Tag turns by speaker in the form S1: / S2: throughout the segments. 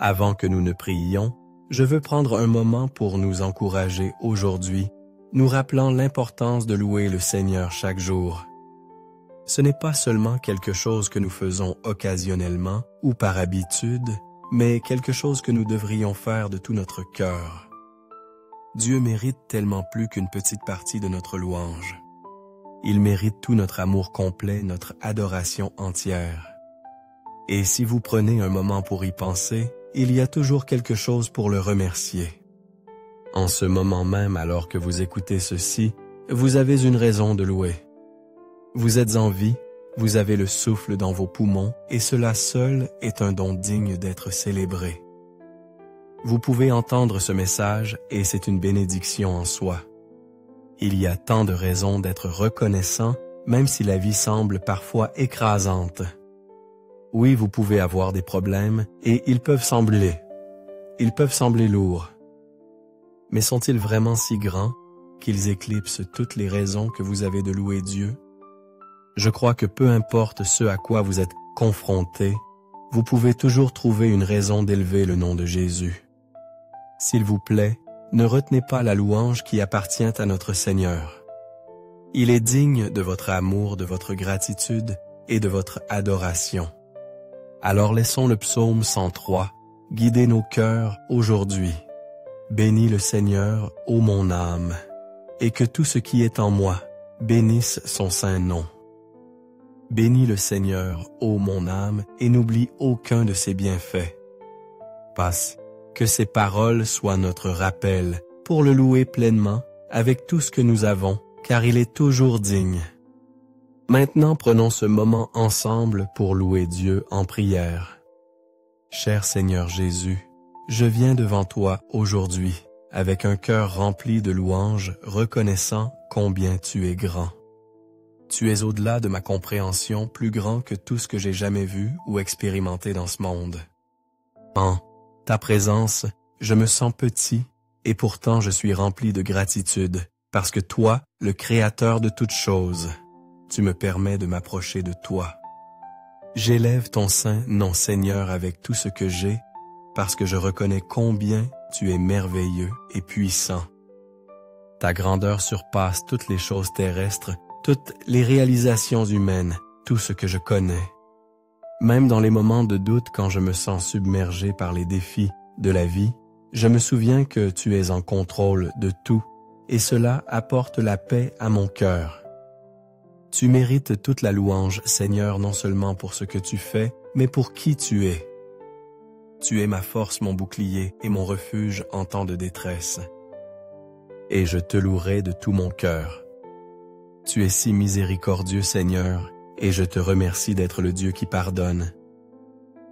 S1: Avant que nous ne prions, je veux prendre un moment pour nous encourager aujourd'hui, nous rappelant l'importance de louer le Seigneur chaque jour. Ce n'est pas seulement quelque chose que nous faisons occasionnellement ou par habitude, mais quelque chose que nous devrions faire de tout notre cœur. Dieu mérite tellement plus qu'une petite partie de notre louange. Il mérite tout notre amour complet, notre adoration entière. Et si vous prenez un moment pour y penser, il y a toujours quelque chose pour le remercier. En ce moment même, alors que vous écoutez ceci, vous avez une raison de louer. Vous êtes en vie, vous avez le souffle dans vos poumons, et cela seul est un don digne d'être célébré. Vous pouvez entendre ce message, et c'est une bénédiction en soi. Il y a tant de raisons d'être reconnaissant, même si la vie semble parfois écrasante. Oui, vous pouvez avoir des problèmes, et ils peuvent sembler lourds. Mais sont-ils vraiment si grands qu'ils éclipsent toutes les raisons que vous avez de louer Dieu? Je crois que peu importe ce à quoi vous êtes confrontés, vous pouvez toujours trouver une raison d'élever le nom de Jésus. S'il vous plaît, ne retenez pas la louange qui appartient à notre Seigneur. Il est digne de votre amour, de votre gratitude et de votre adoration. Alors laissons le psaume 103 guider nos cœurs aujourd'hui. Bénis le Seigneur, ô mon âme, et que tout ce qui est en moi bénisse son saint nom. Bénis le Seigneur, ô mon âme, et n'oublie aucun de ses bienfaits. Passe, que ces paroles soient notre rappel pour le louer pleinement avec tout ce que nous avons, car il est toujours digne. Maintenant, prenons ce moment ensemble pour louer Dieu en prière. Cher Seigneur Jésus, je viens devant toi aujourd'hui avec un cœur rempli de louanges, reconnaissant combien tu es grand. Tu es au-delà de ma compréhension, plus grand que tout ce que j'ai jamais vu ou expérimenté dans ce monde. En ta présence, je me sens petit et pourtant je suis rempli de gratitude parce que toi, le Créateur de toutes choses, tu me permets de m'approcher de toi. J'élève ton saint nom Seigneur avec tout ce que j'ai parce que je reconnais combien tu es merveilleux et puissant. Ta grandeur surpasse toutes les choses terrestres, toutes les réalisations humaines, tout ce que je connais. Même dans les moments de doute quand je me sens submergé par les défis de la vie, je me souviens que tu es en contrôle de tout et cela apporte la paix à mon cœur. Tu mérites toute la louange, Seigneur, non seulement pour ce que tu fais, mais pour qui tu es. Tu es ma force, mon bouclier et mon refuge en temps de détresse. Et je te louerai de tout mon cœur. Tu es si miséricordieux, Seigneur, et je te remercie d'être le Dieu qui pardonne.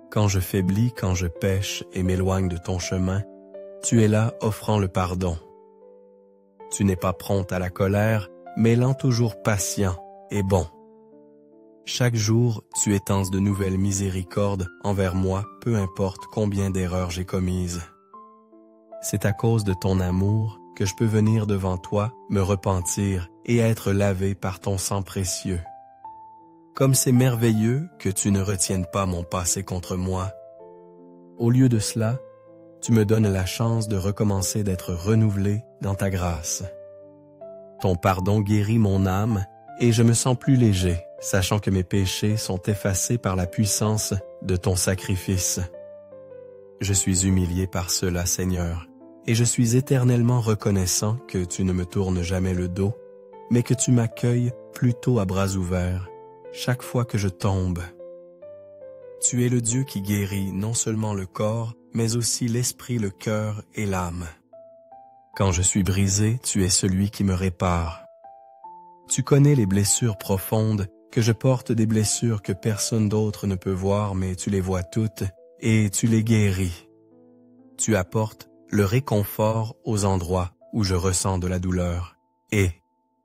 S1: Quand je faiblis, quand je pêche et m'éloigne de ton chemin, tu es là offrant le pardon. Tu n'es pas prompt à la colère, mais lent toujours patient et bon. Chaque jour, tu étances de nouvelles miséricordes envers moi, peu importe combien d'erreurs j'ai commises. C'est à cause de ton amour que je peux venir devant toi, me repentir et être lavé par ton sang précieux. Comme c'est merveilleux que tu ne retiennes pas mon passé contre moi. Au lieu de cela, tu me donnes la chance de recommencer d'être renouvelé dans ta grâce. Ton pardon guérit mon âme et je me sens plus léger, sachant que mes péchés sont effacés par la puissance de ton sacrifice. Je suis humilié par cela, Seigneur, et je suis éternellement reconnaissant que tu ne me tournes jamais le dos, mais que tu m'accueilles plutôt à bras ouverts, chaque fois que je tombe. Tu es le Dieu qui guérit non seulement le corps, mais aussi l'esprit, le cœur et l'âme. Quand je suis brisé, tu es celui qui me répare. Tu connais les blessures profondes, que je porte des blessures que personne d'autre ne peut voir, mais tu les vois toutes, et tu les guéris. Tu apportes le réconfort aux endroits où je ressens de la douleur, et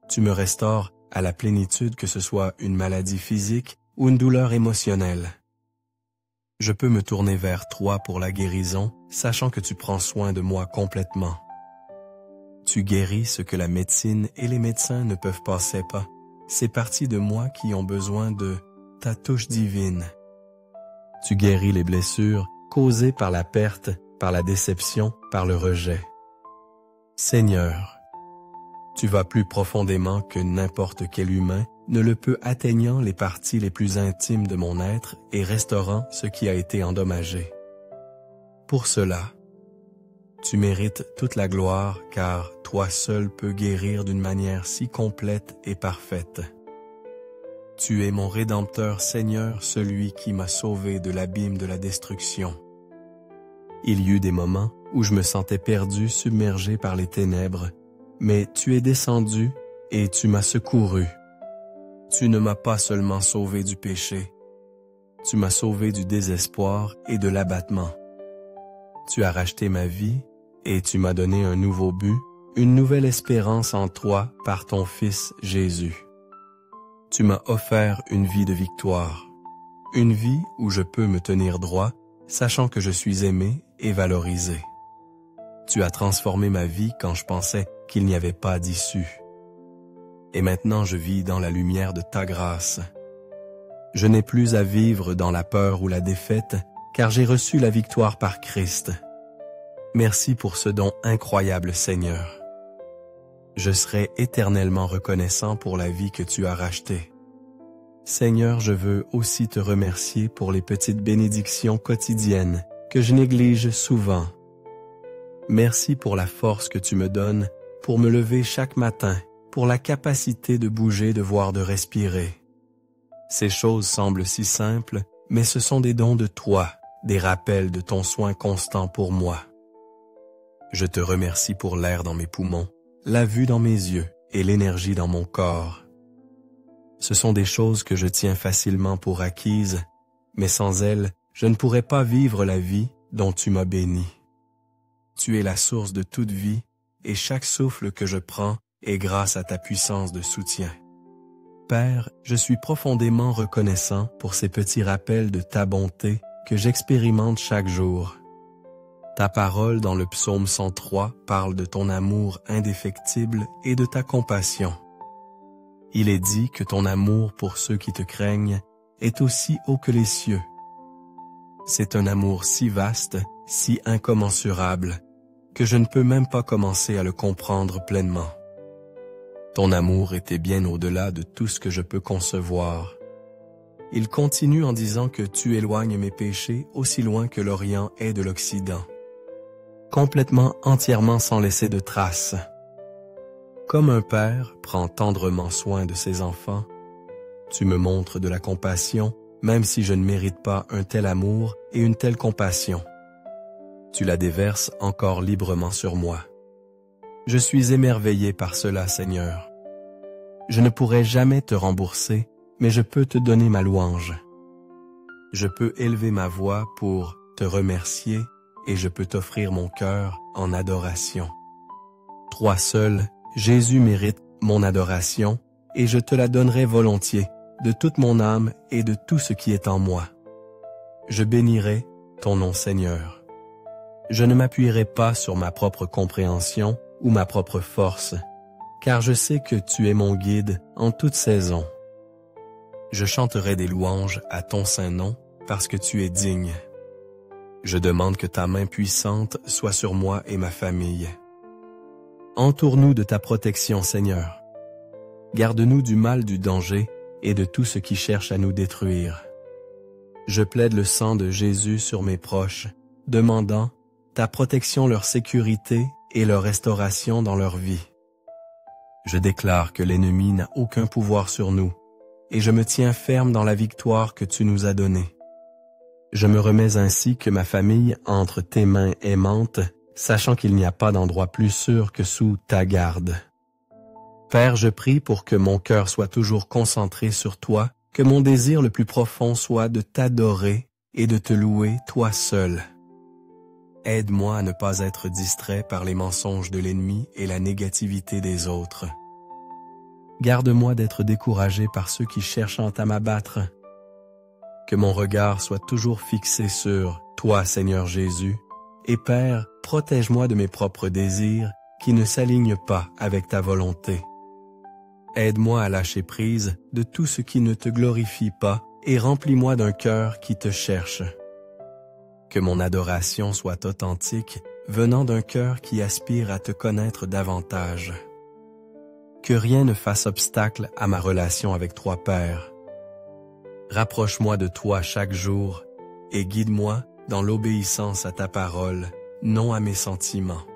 S1: tu me restaures à la plénitude, que ce soit une maladie physique ou une douleur émotionnelle. Je peux me tourner vers toi pour la guérison, sachant que tu prends soin de moi complètement. Tu guéris ce que la médecine et les médecins ne peuvent passer pas. C'est parties de moi qui ont besoin de ta touche divine. Tu guéris les blessures causés par la perte, par la déception, par le rejet. Seigneur, tu vas plus profondément que n'importe quel humain ne le peut, atteignant les parties les plus intimes de mon être et restaurant ce qui a été endommagé. Pour cela, tu mérites toute la gloire, car toi seul peux guérir d'une manière si complète et parfaite. Tu es mon Rédempteur, Seigneur, celui qui m'a sauvé de l'abîme de la destruction. Il y eut des moments où je me sentais perdu, submergé par les ténèbres, mais tu es descendu et tu m'as secouru. Tu ne m'as pas seulement sauvé du péché, tu m'as sauvé du désespoir et de l'abattement. Tu as racheté ma vie et tu m'as donné un nouveau but, une nouvelle espérance en toi par ton Fils Jésus. Tu m'as offert une vie de victoire, une vie où je peux me tenir droit, sachant que je suis aimé et valorisé. Tu as transformé ma vie quand je pensais qu'il n'y avait pas d'issue. Et maintenant je vis dans la lumière de ta grâce. Je n'ai plus à vivre dans la peur ou la défaite, car j'ai reçu la victoire par Christ. Merci pour ce don incroyable, Seigneur. Je serai éternellement reconnaissant pour la vie que tu as rachetée. Seigneur, je veux aussi te remercier pour les petites bénédictions quotidiennes que je néglige souvent. Merci pour la force que tu me donnes pour me lever chaque matin, pour la capacité de bouger, de voir, de respirer. Ces choses semblent si simples, mais ce sont des dons de toi, des rappels de ton soin constant pour moi. Je te remercie pour l'air dans mes poumons, la vue dans mes yeux et l'énergie dans mon corps. Ce sont des choses que je tiens facilement pour acquises, mais sans elles, je ne pourrais pas vivre la vie dont tu m'as béni. Tu es la source de toute vie, et chaque souffle que je prends est grâce à ta puissance de soutien. Père, je suis profondément reconnaissant pour ces petits rappels de ta bonté que j'expérimente chaque jour. Ta parole dans le psaume 103 parle de ton amour indéfectible et de ta compassion. Il est dit que ton amour pour ceux qui te craignent est aussi haut que les cieux. C'est un amour si vaste, si incommensurable, que je ne peux même pas commencer à le comprendre pleinement. Ton amour était bien au-delà de tout ce que je peux concevoir. Il continue en disant que tu éloignes mes péchés aussi loin que l'Orient est de l'Occident, complètement, entièrement sans laisser de traces. Comme un père prend tendrement soin de ses enfants, tu me montres de la compassion, même si je ne mérite pas un tel amour et une telle compassion. Tu la déverses encore librement sur moi. Je suis émerveillé par cela, Seigneur. Je ne pourrai jamais te rembourser, mais je peux te donner ma louange. Je peux élever ma voix pour te remercier et je peux t'offrir mon cœur en adoration. Toi seul, Jésus mérite mon adoration et je te la donnerai volontiers, de toute mon âme et de tout ce qui est en moi. Je bénirai ton nom, Seigneur. Je ne m'appuierai pas sur ma propre compréhension ou ma propre force, car je sais que tu es mon guide en toute saison. Je chanterai des louanges à ton saint nom parce que tu es digne. Je demande que ta main puissante soit sur moi et ma famille. Entoure-nous de ta protection, Seigneur. Garde-nous du mal, du danger et de tout ce qui cherche à nous détruire. Je plaide le sang de Jésus sur mes proches, demandant ta protection, leur sécurité et leur restauration dans leur vie. Je déclare que l'ennemi n'a aucun pouvoir sur nous, et je me tiens ferme dans la victoire que tu nous as donnée. Je me remets ainsi que ma famille entre tes mains aimantes, sachant qu'il n'y a pas d'endroit plus sûr que sous ta garde. Père, je prie pour que mon cœur soit toujours concentré sur toi, que mon désir le plus profond soit de t'adorer et de te louer toi seul. Aide-moi à ne pas être distrait par les mensonges de l'ennemi et la négativité des autres. Garde-moi d'être découragé par ceux qui cherchent à m'abattre. Que mon regard soit toujours fixé sur toi, Seigneur Jésus, et Père, protège-moi de mes propres désirs qui ne s'alignent pas avec ta volonté. Aide-moi à lâcher prise de tout ce qui ne te glorifie pas et remplis-moi d'un cœur qui te cherche. Que mon adoration soit authentique, venant d'un cœur qui aspire à te connaître davantage. Que rien ne fasse obstacle à ma relation avec toi, Père. Rapproche-moi de toi chaque jour et guide-moi dans l'obéissance à ta parole, non à mes sentiments.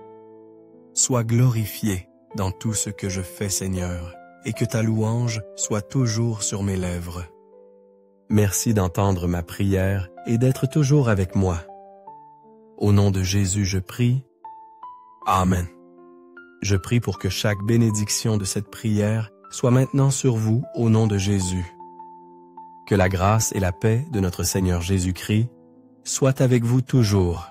S1: Sois glorifié dans tout ce que je fais, Seigneur, et que ta louange soit toujours sur mes lèvres. Merci d'entendre ma prière et d'être toujours avec moi. Au nom de Jésus, je prie. Amen. Je prie pour que chaque bénédiction de cette prière soit maintenant sur vous au nom de Jésus. Que la grâce et la paix de notre Seigneur Jésus-Christ soient avec vous toujours.